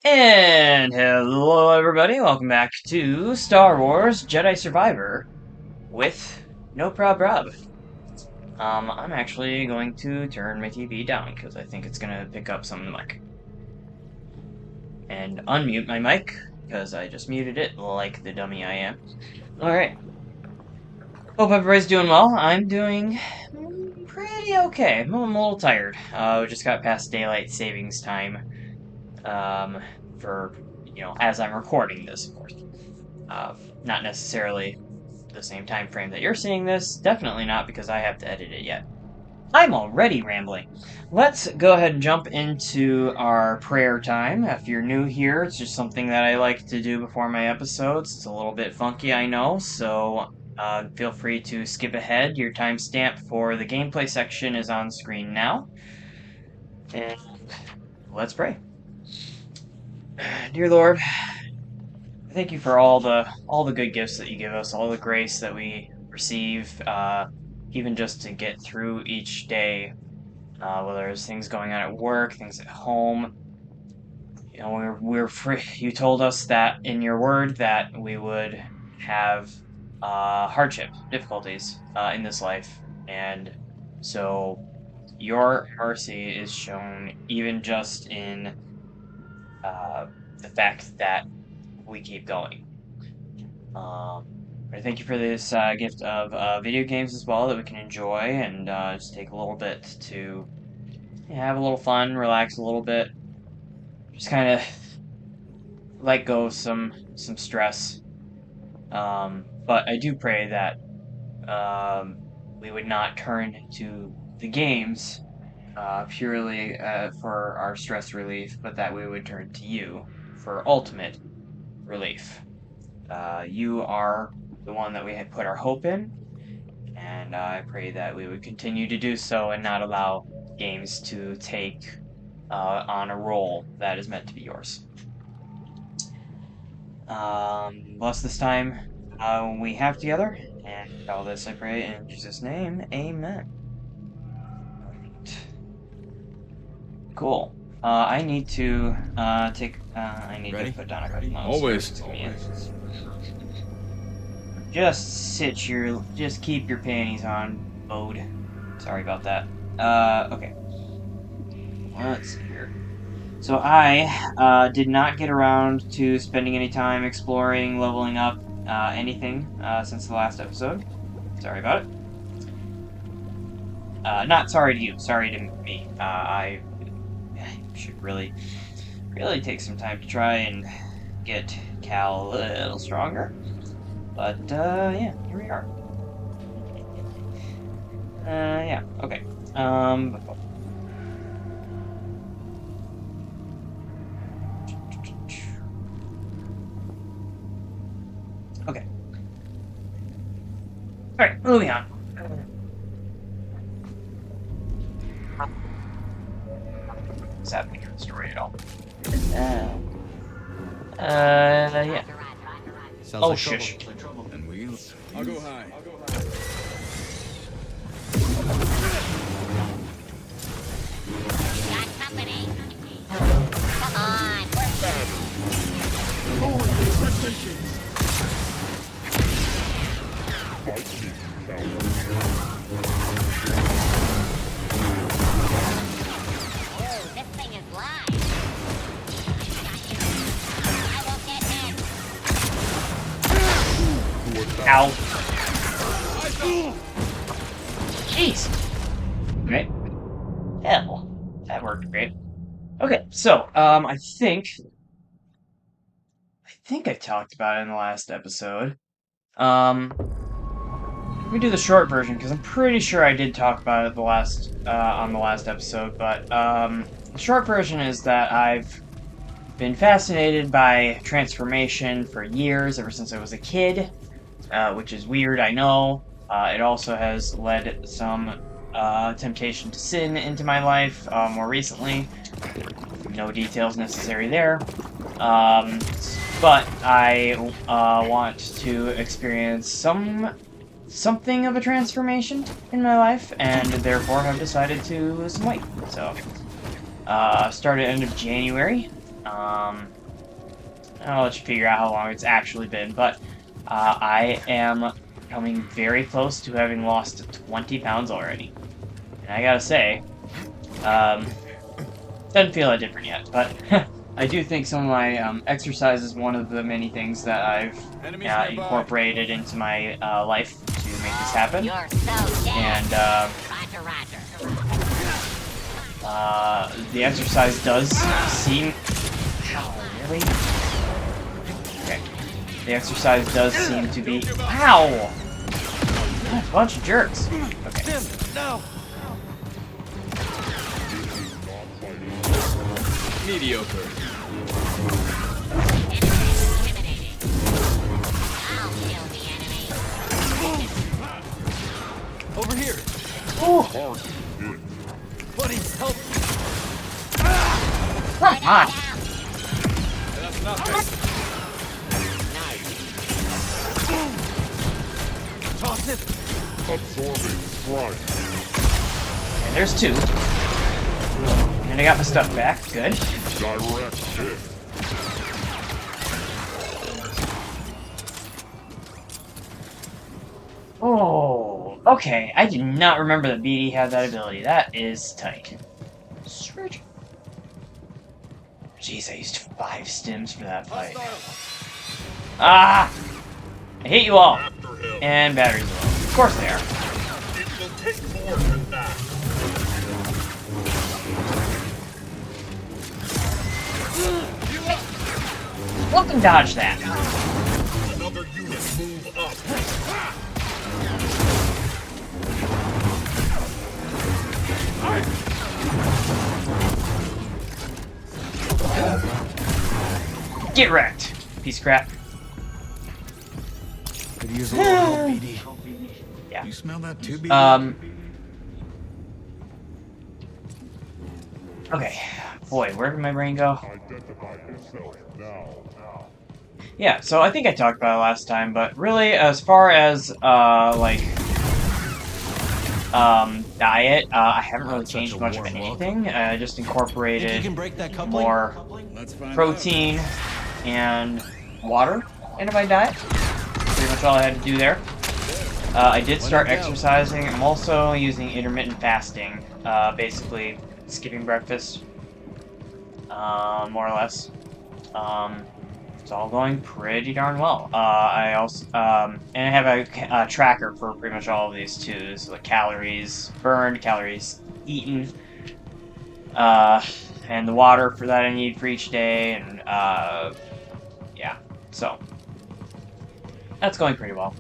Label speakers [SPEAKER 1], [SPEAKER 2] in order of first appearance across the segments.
[SPEAKER 1] And hello everybody, welcome back to Star Wars Jedi Survivor with No Prob Rob. I'm actually going to turn my TV down because I think it's gonna pick up some of the mic. And unmute my mic because I just muted it like the dummy I am. Alright. Hope everybody's doing well. I'm doing pretty okay. I'm a little tired. We just got past daylight savings time. For, as I'm recording this, of course. Not necessarily the same time frame that you're seeing this. Definitely not because I have to edit it yet. I'm already rambling. Let's go ahead and jump into our prayer time. If you're new here, it's just something that I like to do before my episodes. It's a little bit funky, I know, so feel free to skip ahead. Your timestamp for the gameplay section is on screen now. And let's pray. Dear Lord, thank you for all the good gifts that you give us, all the grace that we receive, even just to get through each day, whether there's things going on at work, things at home. We're free. You told us that in your word that we would have hardship, difficulties in this life, and so your mercy is shown even just in the fact that we keep going. I thank you for this gift of video games as well that we can enjoy and just take a little bit to have a little fun, relax a little bit, just kind of let go of some stress. But I do pray that we would not turn to the games purely for our stress relief, but that we would turn to you for ultimate relief. You are the one that we had put our hope in, and I pray that we would continue to do so and not allow games to take on a role that is meant to be yours. Bless this time we have together, and all this I pray in Jesus' name, amen. Cool. I need to I need
[SPEAKER 2] Ready?
[SPEAKER 1] to put down a couple notes.
[SPEAKER 2] Always.
[SPEAKER 1] Just keep your panties on, Bode. Sorry about that. Okay. Let's see here. So I did not get around to spending any time exploring, leveling up, anything, since the last episode. Sorry about it. Not sorry to you, sorry to me. I should really take some time to try and get Cal a little stronger. But, yeah, here we are. Yeah, okay. Okay. Alright, moving on. What's happening in the story at all? Yeah.
[SPEAKER 2] Sounds
[SPEAKER 1] Oh,
[SPEAKER 2] like
[SPEAKER 1] shush.
[SPEAKER 2] trouble. And I'll go high.
[SPEAKER 3] Got company. Come on, what's that? Oh, this thing is live. I will get him.
[SPEAKER 1] Ow. Jeez. Okay. Hell. That worked great. Okay, so, I think I talked about it in the last episode. Let me do the short version, because I'm pretty sure I did talk about it on the last episode, but, the short version is that I've been fascinated by transformation for years, ever since I was a kid, which is weird, I know. It also has led some temptation to sin into my life more recently. No details necessary there. But I want to experience something of a transformation in my life, and therefore have decided to lose some weight. So, started end of January. I'll let you figure out how long it's actually been, but I am coming very close to having lost 20 pounds already. And I gotta say, doesn't feel that different yet, but I do think some of my exercise is one of the many things that I've
[SPEAKER 2] Enemies nearby.
[SPEAKER 1] incorporated into my life to make this happen.
[SPEAKER 3] You're so dead.
[SPEAKER 1] And
[SPEAKER 3] Roger.
[SPEAKER 1] the exercise does seem... Oh, really? Okay. The exercise does seem to be... Ow! A bunch of jerks. Okay.
[SPEAKER 2] No. Mediocre.
[SPEAKER 3] Intimidating. I'll kill the enemy.
[SPEAKER 2] Over here.
[SPEAKER 1] Ooh,
[SPEAKER 2] Buddy, help.
[SPEAKER 1] come on!
[SPEAKER 2] That's nothing. Toss it.
[SPEAKER 3] Absorbing strike.
[SPEAKER 1] And there's two. And I got my stuff back. Good.
[SPEAKER 3] Direct hit.
[SPEAKER 1] Oh, okay. I did not remember that BD had that ability. That is tight. Switch. Jeez, I used 5 stims for that fight. Ah! I hate you all. And batteries low. Of course they are.
[SPEAKER 3] It will take more than that.
[SPEAKER 1] Fucking dodge that.
[SPEAKER 3] Another unit move up.
[SPEAKER 1] Get wrecked, piece of crap.
[SPEAKER 2] Could use a little help, BD.
[SPEAKER 1] Yeah.
[SPEAKER 2] You smell that too, BD?
[SPEAKER 1] Okay. Boy, where did my brain go?
[SPEAKER 3] Identify yourself now.
[SPEAKER 1] Yeah, so I think I talked about it last time, but really, as far as, diet, I haven't really changed much of anything. I just incorporated more
[SPEAKER 2] Let's find
[SPEAKER 1] protein and water into my diet. Pretty much all I had to do there. I did start exercising. I'm also using intermittent fasting, basically skipping breakfast, more or less. It's all going pretty darn well. I also, and I have a tracker for pretty much all of these too. So like calories burned, calories eaten, and the water for that I need for each day, and yeah, so that's going pretty well.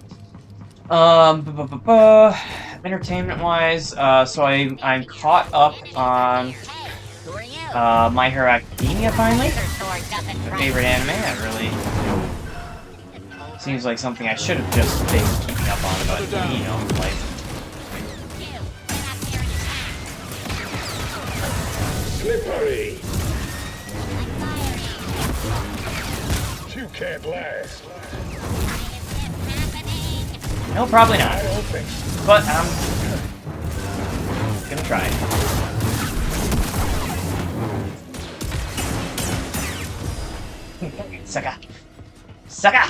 [SPEAKER 1] Entertainment-wise, so I'm caught up on
[SPEAKER 3] Who are you?
[SPEAKER 1] My Hero Academia finally.
[SPEAKER 3] Your sword doesn't
[SPEAKER 1] My
[SPEAKER 3] strike.
[SPEAKER 1] favorite anime. That really seems like something I should have just been keeping up on, but you know, like.
[SPEAKER 3] You, get up here and attack.
[SPEAKER 4] Slippery.
[SPEAKER 3] I'm firing.
[SPEAKER 4] You can't last.
[SPEAKER 3] Is this happening?
[SPEAKER 1] No, probably not.
[SPEAKER 4] I don't think so.
[SPEAKER 1] But I'm gonna try. Sucker! Sucker!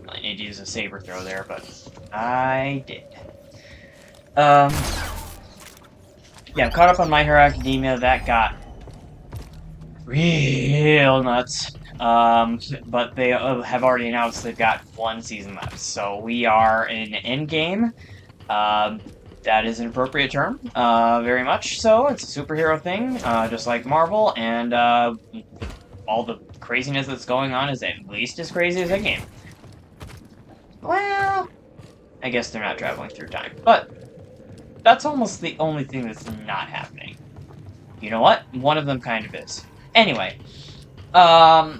[SPEAKER 1] I need to use a saber throw there, but I did. Yeah, I'm caught up on My Hero Academia. That got real nuts. But they have already announced they've got 1 season left, so we are in endgame. That is an appropriate term, very much so. It's a superhero thing, just like Marvel, and all the craziness that's going on is at least as crazy as that game. Well, I guess they're not traveling through time, but that's almost the only thing that's not happening. You know what? One of them kind of is. Anyway, so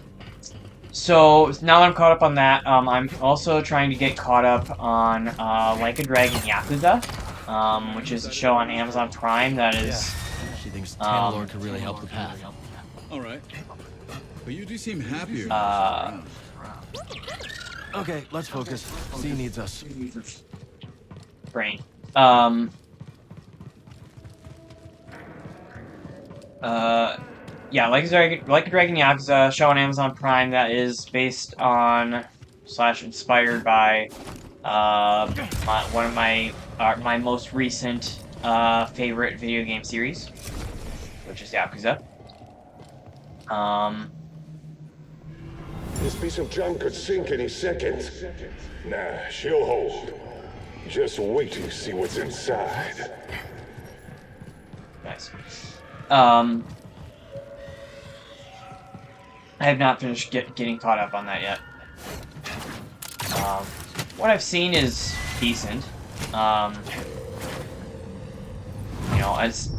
[SPEAKER 1] now that I'm caught up on that, I'm also trying to get caught up on Like a Dragon Yakuza, which is a show on Amazon Prime that is.
[SPEAKER 5] She thinks Tantalor could really help the path.
[SPEAKER 2] All right. But you do seem happier.
[SPEAKER 5] Okay, let's focus. Z needs us.
[SPEAKER 1] Brain. yeah, Like a Dragon Yakuza, show on Amazon Prime that is based on / inspired by one of my most recent favorite video game series, which is Yakuza. Um,
[SPEAKER 4] This piece of junk could sink any second. Nah, she'll hold. Just wait till you see what's inside.
[SPEAKER 1] nice. I have not finished getting caught up on that yet. What I've seen is decent. You know, as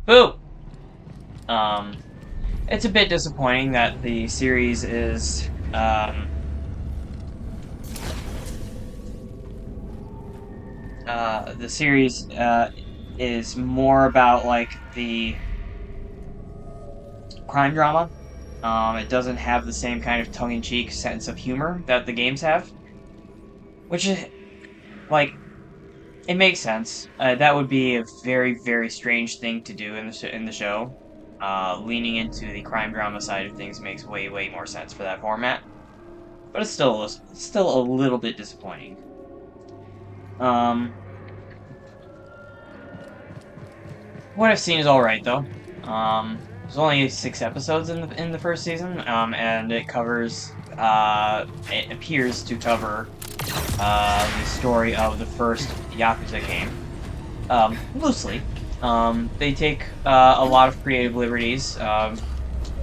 [SPEAKER 1] boo. It's a bit disappointing that the series is is more about like the crime drama. It doesn't have the same kind of tongue-in-cheek sense of humor that the games have, which is like it makes sense. That would be a very, very strange thing to do in the show. Leaning into the crime drama side of things makes way, way more sense for that format. But it's still a little bit disappointing. What I've seen is all right though. There's only 6 episodes in the first season, and it covers. It appears to cover the story of the first Yakuza game. Loosely. They take a lot of creative liberties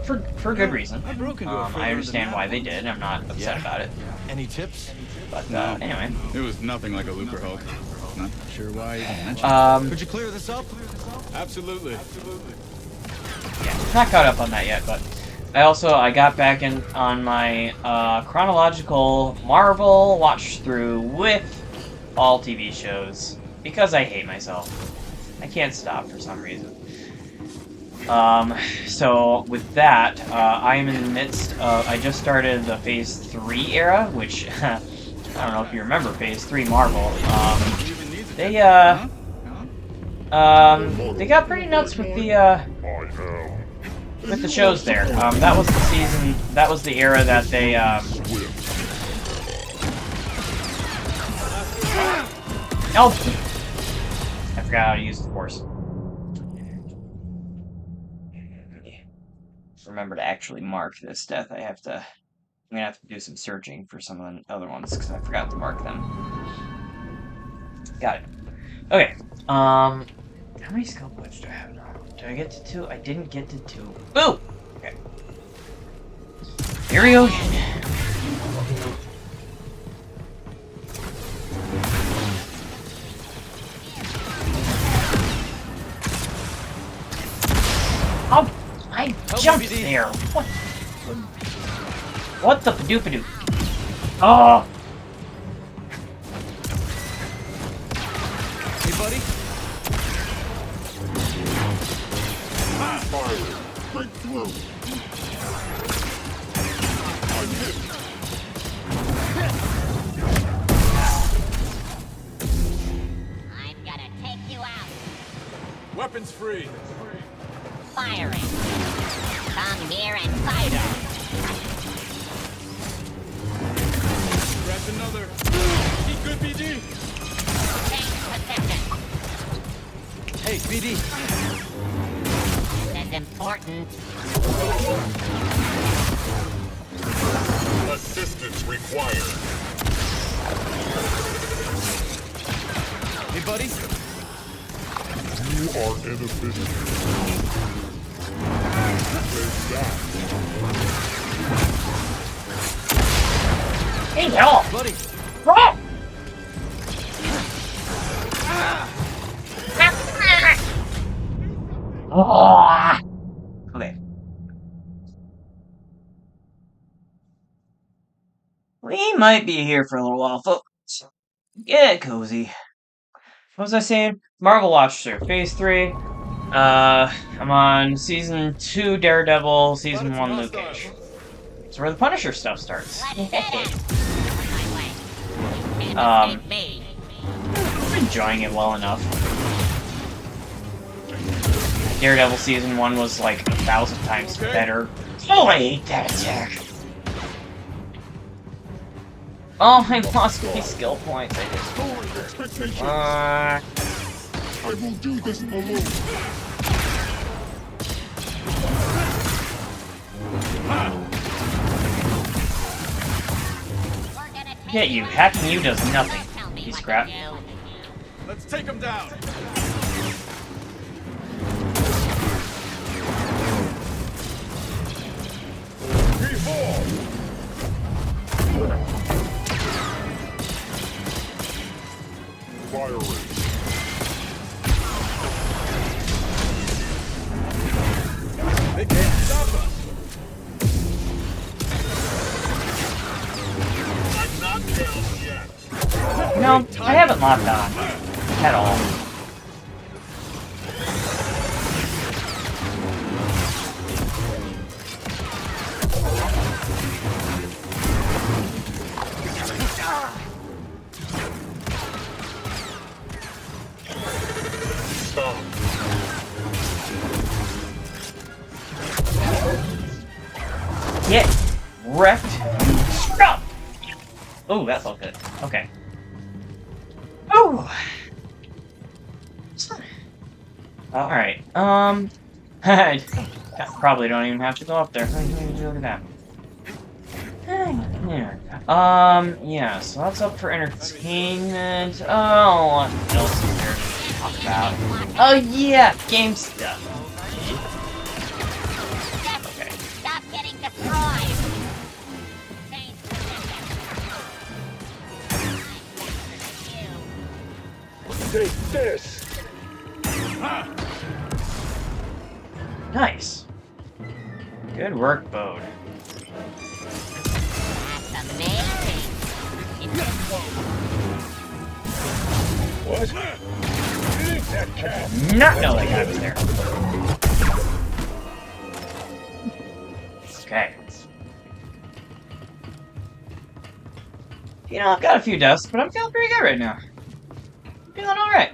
[SPEAKER 1] for good reason. I understand why they did. I'm not upset about it.
[SPEAKER 5] Any tips?
[SPEAKER 1] But
[SPEAKER 2] No.
[SPEAKER 1] anyway.
[SPEAKER 2] It was nothing like a Looper Hulk. Not sure why I even mentioned
[SPEAKER 5] Could you clear this up?
[SPEAKER 2] it. Absolutely.
[SPEAKER 1] Yeah, not caught up on that yet, but I got back in on my chronological Marvel watch through with all TV shows because I hate myself. I can't stop for some reason. So with that, I am in the midst of. I just started the Phase 3 era, which I don't know if you remember Phase 3 Marvel. They got pretty nuts with the shows there. That was the season. That was the era that they. Oh, I forgot how to use the Force. Remember to actually mark this death. I'm gonna have to do some searching for some of the other ones because I forgot to mark them. Got it. Okay. How many skill points do I have now? Did I get to 2? I didn't get to 2. Boo! Okay. Here we go again. Oh, I jumped there. What the padoopadoo? Oh!
[SPEAKER 5] Hey, buddy.
[SPEAKER 4] Break through.
[SPEAKER 3] I'm gonna take you out.
[SPEAKER 2] Weapons free.
[SPEAKER 3] Firing. Come here and fight her.
[SPEAKER 2] Grab another. Eat good, BD.
[SPEAKER 3] Change position.
[SPEAKER 5] Hey, BD.
[SPEAKER 3] This is important.
[SPEAKER 4] Assistance required.
[SPEAKER 5] Hey, buddy.
[SPEAKER 4] You are inefficient. Take that.
[SPEAKER 1] Hey, hell!
[SPEAKER 5] Buddy.
[SPEAKER 1] Ah! Ah! Okay. We might be here for a little while, folks. Get cozy. What was I saying? Marvel Watch through Phase 3. I'm on Season 2 Daredevil, Season 1 Luke Cage. That's where the Punisher stuff starts.
[SPEAKER 3] Let's get it. On my way. Can't escape me.
[SPEAKER 1] I'm enjoying it well enough. Daredevil Season 1 was like 1,000 times better. Oh, I hate that attack! Oh, I lost my skill points.
[SPEAKER 4] I will do this alone.
[SPEAKER 1] Get you. Hacking you does nothing. Piece of crap.
[SPEAKER 5] Let's take him down.
[SPEAKER 4] Fire rate.
[SPEAKER 5] They can't stop us.
[SPEAKER 4] I'm not killed yet.
[SPEAKER 1] No, I haven't locked on. At all. Get wrecked. Stop! Oh, that felt good. Okay. Oh! Alright, I probably don't even have to go up there. Look at that. Yeah, so that's up for entertainment. Oh, what else is there to talk about? Oh, yeah, game stuff. Okay.
[SPEAKER 3] Stop getting destroyed!
[SPEAKER 4] Take this.
[SPEAKER 1] Nice. Good work, Bode.
[SPEAKER 3] That's amazing!
[SPEAKER 4] What? Eat that cat.
[SPEAKER 1] Not know that guy was there. Okay. You know, I've got a few deaths, but I'm feeling pretty good right now. I'm feeling alright.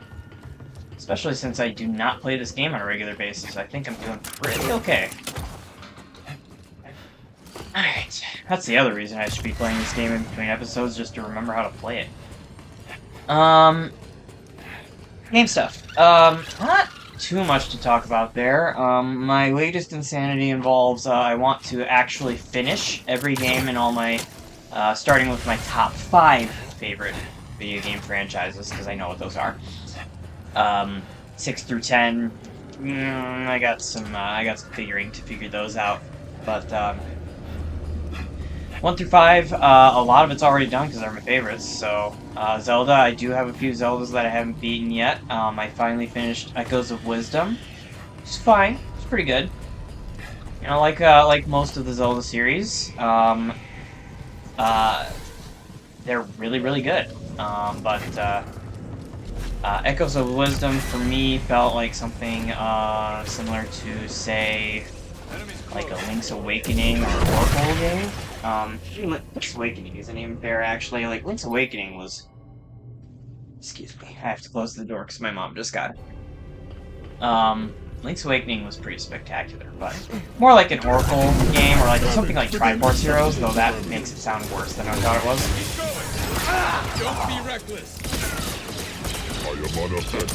[SPEAKER 1] Especially since I do not play this game on a regular basis. I think I'm doing pretty okay. Alright. That's the other reason I should be playing this game in between episodes, just to remember how to play it. Game stuff. Not too much to talk about there. My latest insanity involves, I want to actually finish every game in all my, starting with my top 5 favorite video game franchises, because I know what those are. 6 through 10, I got some figuring to figure those out, but, 1 through 5, a lot of it's already done because they're my favorites, so, Zelda, I do have a few Zeldas that I haven't beaten yet. I finally finished Echoes of Wisdom. It's fine, it's pretty good. You know, like most of the Zelda series, they're really, really good. Echoes of Wisdom, for me, felt like something, similar to, say, like a Link's Awakening or Oracle game. Link's Awakening isn't even fair, actually. Like, Link's Awakening was... Excuse me, I have to close the door because my mom just got it. Link's Awakening was pretty spectacular, but more like an Oracle game, or like something like Triforce Heroes, though that makes it sound worse than I thought it was.
[SPEAKER 5] Don't be reckless.
[SPEAKER 4] I am unaffected.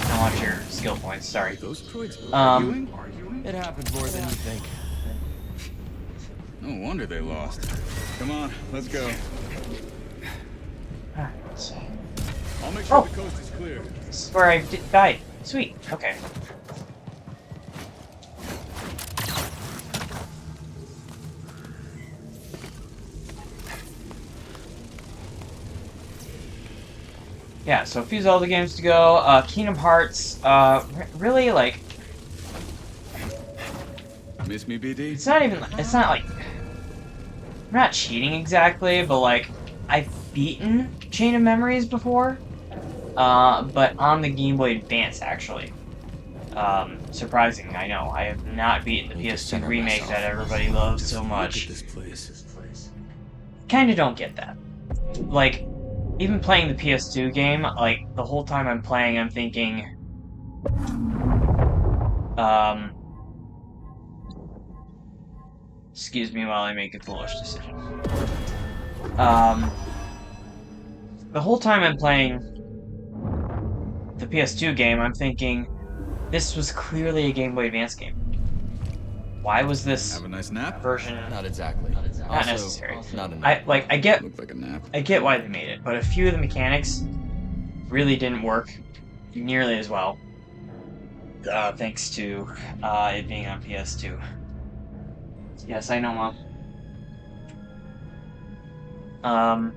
[SPEAKER 1] I want your skill points, sorry.
[SPEAKER 5] Those droids were arguing? It happened more than you think.
[SPEAKER 2] No wonder they lost. Come on, let's go.
[SPEAKER 1] Alright.
[SPEAKER 2] I'll make sure
[SPEAKER 1] Oh.
[SPEAKER 2] the coast is clear.
[SPEAKER 1] This is where I died. Sweet, okay. Yeah, so a few Zelda games to go. Kingdom Hearts, really, like,
[SPEAKER 2] Miss me, BD?
[SPEAKER 1] it's not like, I'm not cheating exactly, but like, I've beaten Chain of Memories before, but on the Game Boy Advance, actually. Surprising, I know. I have not beaten the
[SPEAKER 5] Need to
[SPEAKER 1] PS2
[SPEAKER 5] center
[SPEAKER 1] remake
[SPEAKER 5] myself.
[SPEAKER 1] that everybody loves
[SPEAKER 2] Just
[SPEAKER 1] so
[SPEAKER 2] look
[SPEAKER 1] much.
[SPEAKER 2] at this place.
[SPEAKER 1] Kinda don't get that. Like, even playing the PS2 game, like, the whole time I'm playing, I'm thinking, um, excuse me while I make a foolish decision. The whole time I'm playing the PS2 game, I'm thinking, this was clearly a Game Boy Advance game. Why was this
[SPEAKER 2] Have a nice nap?
[SPEAKER 1] version
[SPEAKER 5] Not exactly.
[SPEAKER 1] not necessary?
[SPEAKER 5] Not enough.
[SPEAKER 1] I get
[SPEAKER 2] Looked like a nap.
[SPEAKER 1] why they made it, but a few of the mechanics really didn't work nearly as well. Thanks to it being on PS2. Yes, I know, Mom.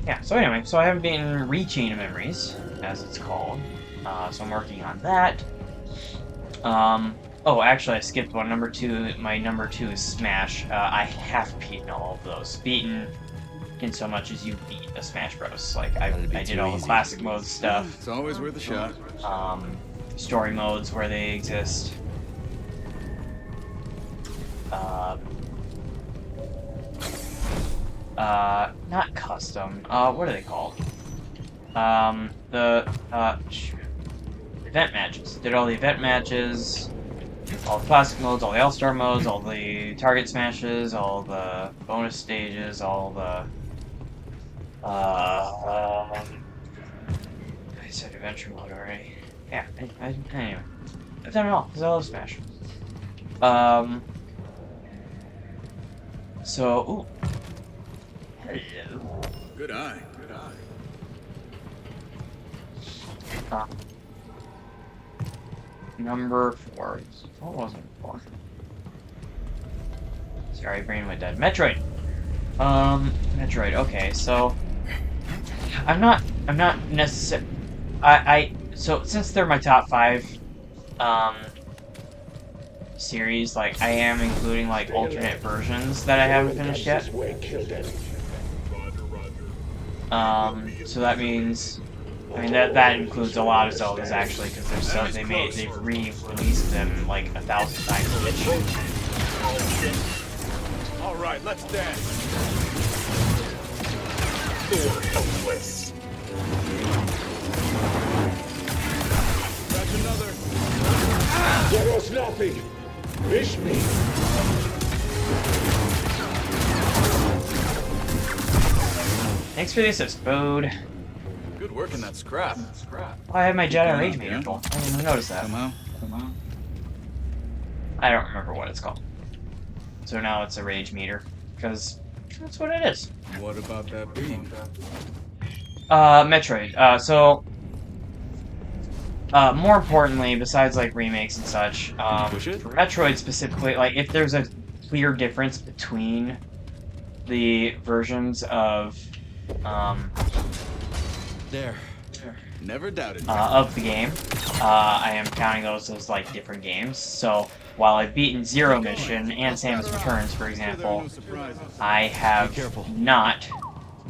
[SPEAKER 1] Yeah, so anyway, so I haven't been Rechain of Memories, as it's called. So I'm working on that. Oh, actually, I skipped one. My number two is Smash. I have beaten all of those. Beaten in so much as you beat a Smash Bros. Like, I did all the classic mode stuff.
[SPEAKER 2] It's always worth a shot.
[SPEAKER 1] Story modes where they exist. Not custom. What are they called? Event matches. Did all the event matches, all the classic modes, all the all-star modes, all the target smashes, all the bonus stages, all the, I said adventure mode already. Yeah, anyway. I've done it all, because I love Smash. So, ooh. Hello.
[SPEAKER 2] Good eye.
[SPEAKER 1] Number 4. What was it? 4? Sorry, brain went dead. Metroid. Metroid. Okay, so I'm not necessarily. So since they're my top 5 series, like I am including like alternate versions that I haven't finished yet. So that means, I mean that includes a lot of Zeldas actually, because there's stuff they've re-released them like 1,000 times each.
[SPEAKER 2] All right, let's dance. That's another.
[SPEAKER 4] There was nothing. Wish me.
[SPEAKER 1] Thanks for the assist, Bode.
[SPEAKER 2] Good work in that scrap.
[SPEAKER 1] Oh, I have my Jedi Rage meter full. I didn't even notice that.
[SPEAKER 2] Somehow.
[SPEAKER 1] I don't remember what it's called. So now it's a rage meter, because that's what it is.
[SPEAKER 2] What about that beam?
[SPEAKER 1] Metroid. More importantly, besides like remakes and such,
[SPEAKER 2] Push it?
[SPEAKER 1] for Metroid specifically, like if there's a clear difference between the versions of
[SPEAKER 5] There.
[SPEAKER 2] Never doubted.
[SPEAKER 1] of the game, I am counting those as like different games. So while I've beaten Zero Mission and Samus Returns, for example, I have not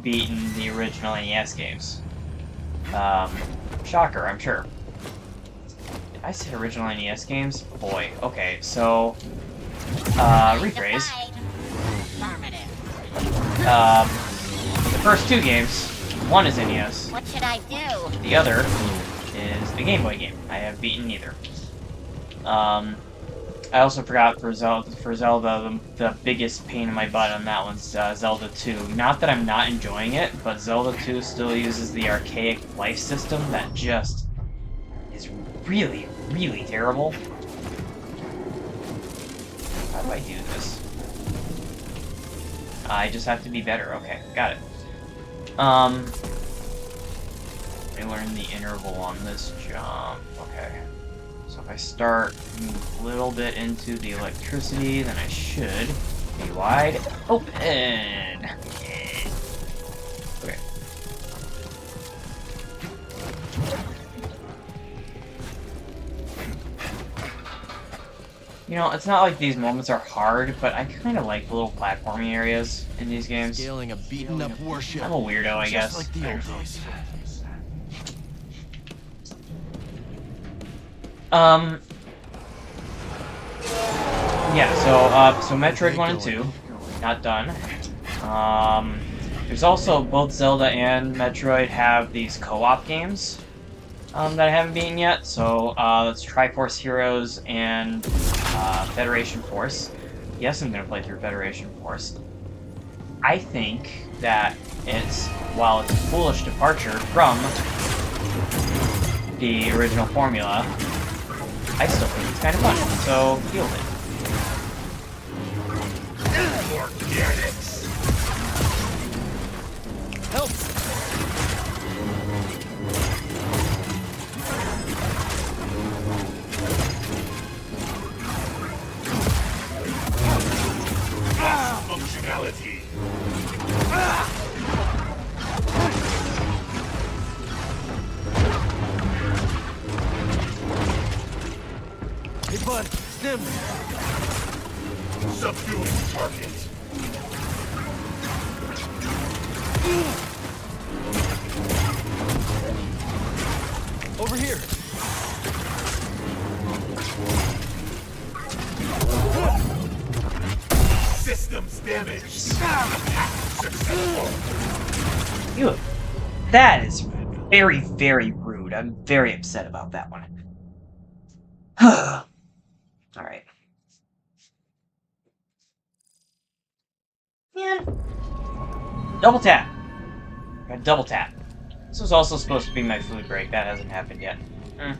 [SPEAKER 1] beaten the original NES games. Shocker, I'm sure. Did I say original NES games? Boy, okay, so rephrase.
[SPEAKER 3] Affirmative.
[SPEAKER 1] The first 2 games, one is NES,
[SPEAKER 3] What should I do?
[SPEAKER 1] the other is a Game Boy game. I have beaten neither. I also forgot for Zelda, the biggest pain in my butt on that one's Zelda 2. Not that I'm not enjoying it, but Zelda 2 still uses the archaic life system that just is really, really terrible. How do I do this? I just have to be better. Okay, got it. Let me learn the interval on this jump. Okay. So if I start a little bit into the electricity, then I should be wide open. Okay. You know, it's not like these moments are hard, but I kind of like the little platforming areas in these games.
[SPEAKER 5] Scaling a beaten up warship.
[SPEAKER 1] I'm a weirdo, I guess.
[SPEAKER 5] Just like the old days.
[SPEAKER 1] Um, yeah, so Metroid 1 and 2, not done. There's also both Zelda and Metroid have these co-op games that I haven't beaten yet. So that's Triforce Heroes and Federation Force. Yes, I'm gonna play through Federation Force. I think that while it's a foolish departure from the original formula, I still think it's kind of fun. So deal with it.
[SPEAKER 5] Help!
[SPEAKER 4] Functionality.
[SPEAKER 5] Hey, bud, stim!
[SPEAKER 4] Subduing target.
[SPEAKER 5] Over here!
[SPEAKER 4] Systems damaged. Successful.
[SPEAKER 1] You, that is very, very rude. I'm very upset about that one. Alright. Man. Double tap. Got double tap. This was also supposed to be my food break. That hasn't happened yet. Okay.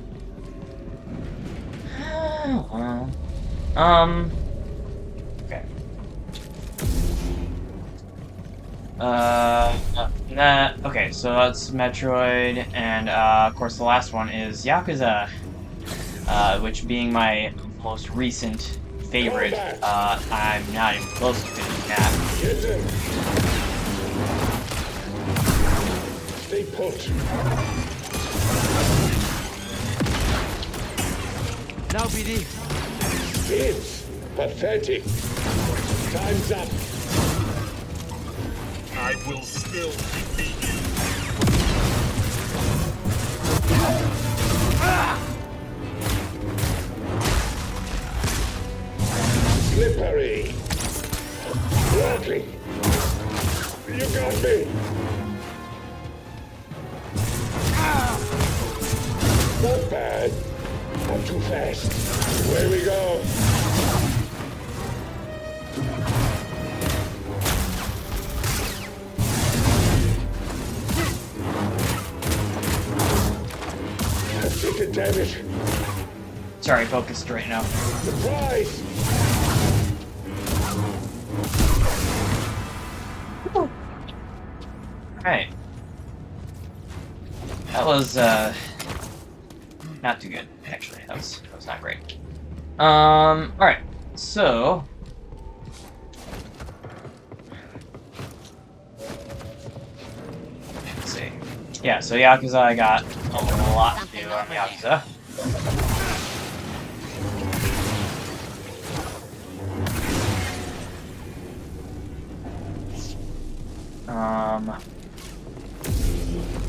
[SPEAKER 1] Okay, so that's Metroid, and of course the last one is Yakuza, which being my most recent favorite, I'm not even close to finishing that.
[SPEAKER 4] Get in. Stay put.
[SPEAKER 5] Now, BD!
[SPEAKER 4] It's pathetic. Time's up. I will still defeat you. Slippery. Rocky. You got me. Not bad. Not too fast. Where we go? I've taken damage.
[SPEAKER 1] Sorry, focused right now.
[SPEAKER 4] Surprise!
[SPEAKER 1] Alright. That was, not too good, actually. That was not great. Alright. So... let's see. Yeah, so Yakuza, I got a lot to do on Yakuza.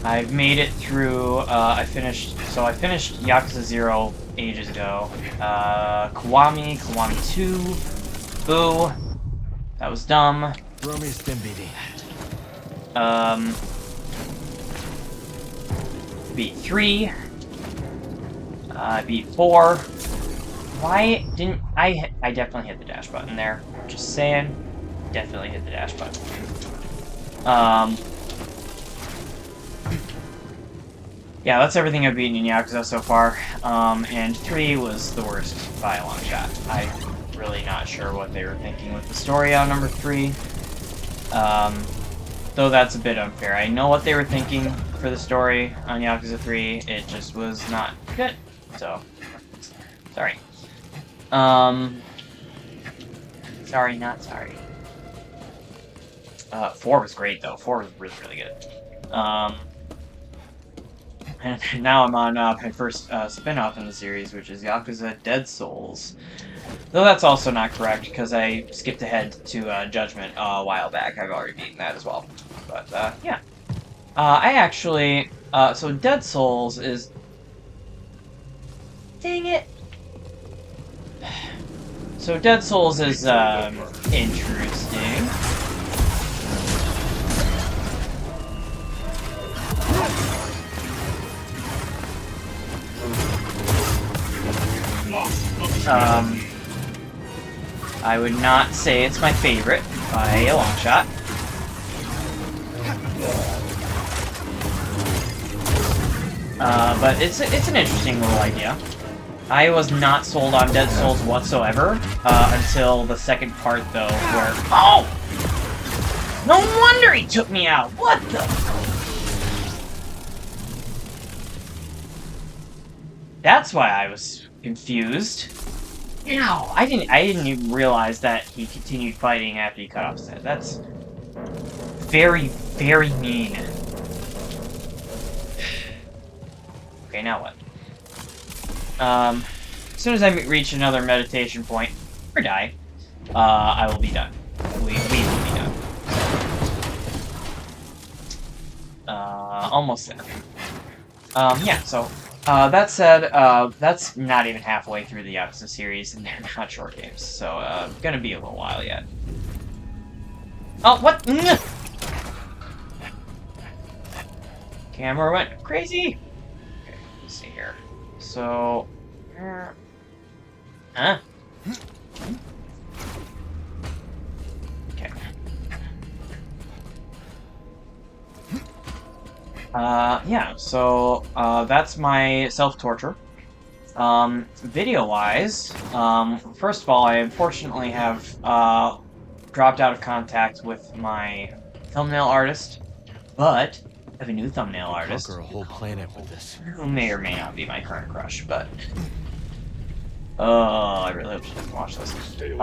[SPEAKER 1] I've made it through, I finished Yakuza 0 ages ago. Kiwami 2, Boo, that was dumb.
[SPEAKER 5] Throw me a stim, BD.
[SPEAKER 1] Beat 3. Beat 4. Why didn't I definitely hit the dash button there. Just saying. Definitely hit the dash button. Yeah, that's everything I've beaten in Yakuza so far. And 3 was the worst by a long shot. I'm really not sure what they were thinking with the story on number 3. Though that's a bit unfair. I know what they were thinking for the story on Yakuza 3. It just was not good. So, sorry. Sorry, not sorry. 4 was great, though. 4 was really, really good. And now I'm on my first spin-off in the series, which is Yakuza Dead Souls. Though that's also not correct, because I skipped ahead to Judgment a while back. I've already beaten that as well. But, yeah. I actually... so Dead Souls is... dang it. So Dead Souls is interesting. I would not say it's my favorite by a long shot. But it's an interesting little idea. I was not sold on Dead Souls whatsoever until the second part, though, where... Oh! No wonder he took me out! What the... That's why I was confused. Ow! I didn't even realize that he continued fighting after he cut off his head. That's very, very mean. Okay, now what? As soon as I reach another meditation point, or die, I will be done. We will be done. Almost there. Yeah, so, that said, that's not even halfway through the Yakuza series, and they're not short games, so, gonna be a little while yet. Oh, what? Camera went crazy! Okay, let's see here. So... Huh? Okay. Yeah, so, that's my self-torture. Video-wise, first of all, I unfortunately have, dropped out of contact with my thumbnail artist, but I have a new thumbnail artist.
[SPEAKER 5] Conquer a whole planet with this.
[SPEAKER 1] Who may or may not be my current crush, but... I really hope she doesn't watch this.
[SPEAKER 4] We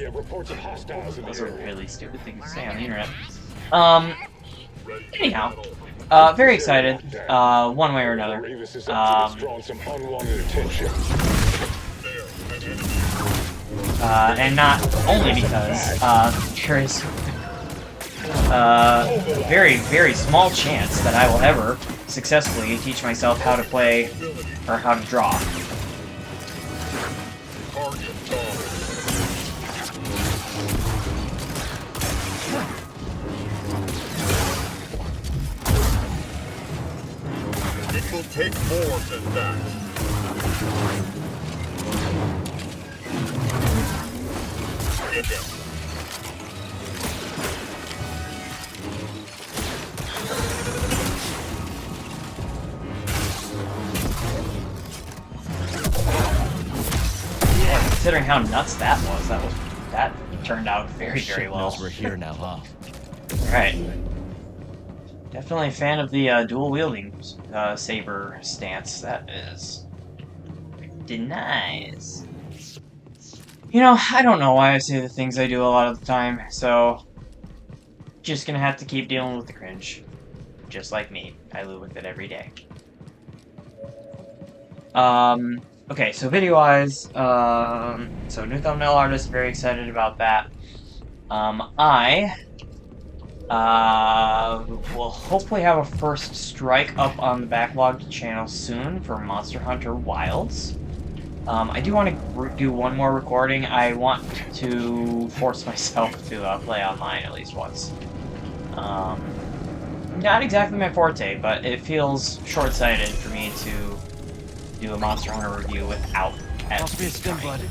[SPEAKER 4] have reports of hostiles in the
[SPEAKER 1] Those are
[SPEAKER 4] area.
[SPEAKER 1] really stupid things to say on the internet. Anyhow, very excited, one way or another.
[SPEAKER 4] Ravis is up to drawing some unwanted attention.
[SPEAKER 1] And not only because, there is very, very small chance that I will ever successfully teach myself how to play, or how to draw.
[SPEAKER 4] It will take more than that. Get down.
[SPEAKER 1] Considering how nuts that turned out very, very well.
[SPEAKER 5] Knows we're here now, huh?
[SPEAKER 1] Right. Definitely a fan of the dual wielding saber stance. That is nice. You know, I don't know why I say the things I do a lot of the time, so just gonna have to keep dealing with the cringe. Just like me. I live with it every day. Okay, so video-wise, so new thumbnail artist, very excited about that. I will hopefully have a first strike up on the backlogged channel soon for Monster Hunter Wilds. I do want to do one more recording. I want to force myself to play online at least once. Not exactly my forte, but it feels short-sighted for me to do a Monster Hunter review without
[SPEAKER 5] Must be a stim bud.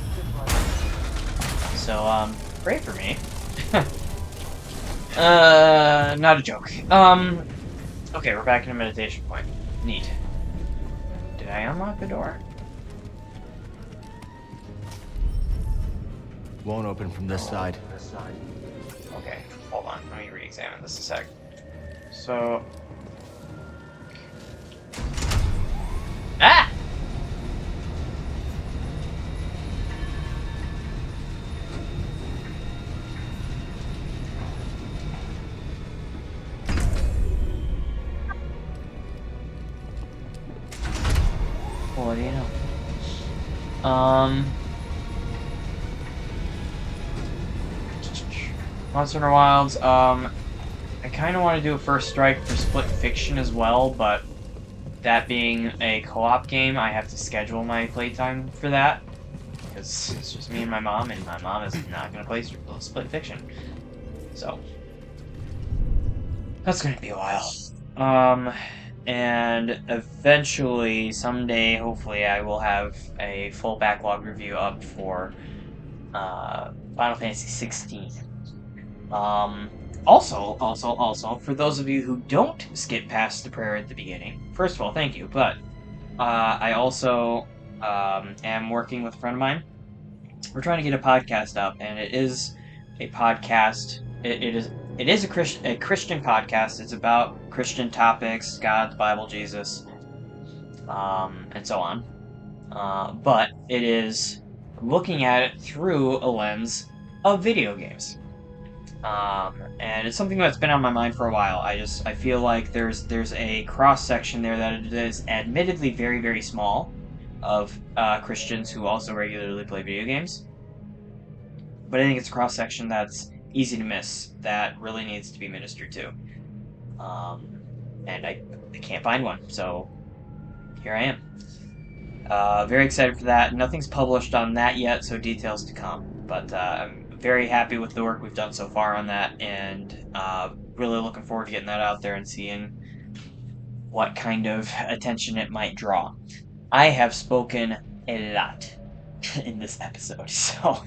[SPEAKER 1] So, great for me. Not a joke. Okay, we're back in a meditation point. Neat. Did I unlock the door?
[SPEAKER 5] Won't open from this side.
[SPEAKER 1] Okay, hold on. Let me re-examine this a sec. So... Ah! What do you know? Monster Hunter Wilds, I kind of want to do a first strike for Split Fiction as well, but that being a co-op game, I have to schedule my playtime for that. Because it's just me and my mom is not going to play Split Fiction. So, that's going to be a while. And eventually, someday, hopefully, I will have a full backlog review up for Final Fantasy 16. Also, for those of you who don't skip past the prayer at the beginning, first of all, thank you, but I also am working with a friend of mine. We're trying to get a podcast up, and it is a podcast. It is a Christian podcast. It's about Christian topics, God, the Bible, Jesus, and so on. But it is looking at it through a lens of video games. And it's something that's been on my mind for a while. I feel like there's a cross section there that is admittedly very, very small of Christians who also regularly play video games. But I think it's a cross section that's easy to miss, that really needs to be ministered to. And I can't find one, so here I am. Very excited for that. Nothing's published on that yet, so details to come. But I'm very happy with the work we've done so far on that, and really looking forward to getting that out there and seeing what kind of attention it might draw. I have spoken a lot in this episode, so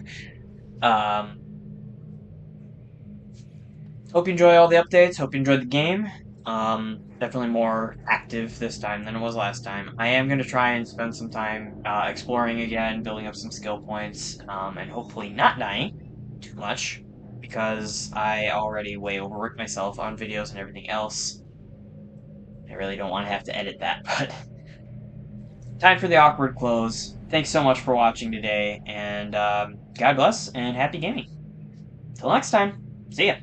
[SPEAKER 1] hope you enjoy all the updates. Hope you enjoyed the game. Definitely more active this time than it was last time. I am going to try and spend some time exploring again, building up some skill points, and hopefully not dying too much, because I already way overworked myself on videos and everything else. I really don't want to have to edit that, but time for the awkward close. Thanks so much for watching today, and God bless, and happy gaming. Till next time, see ya.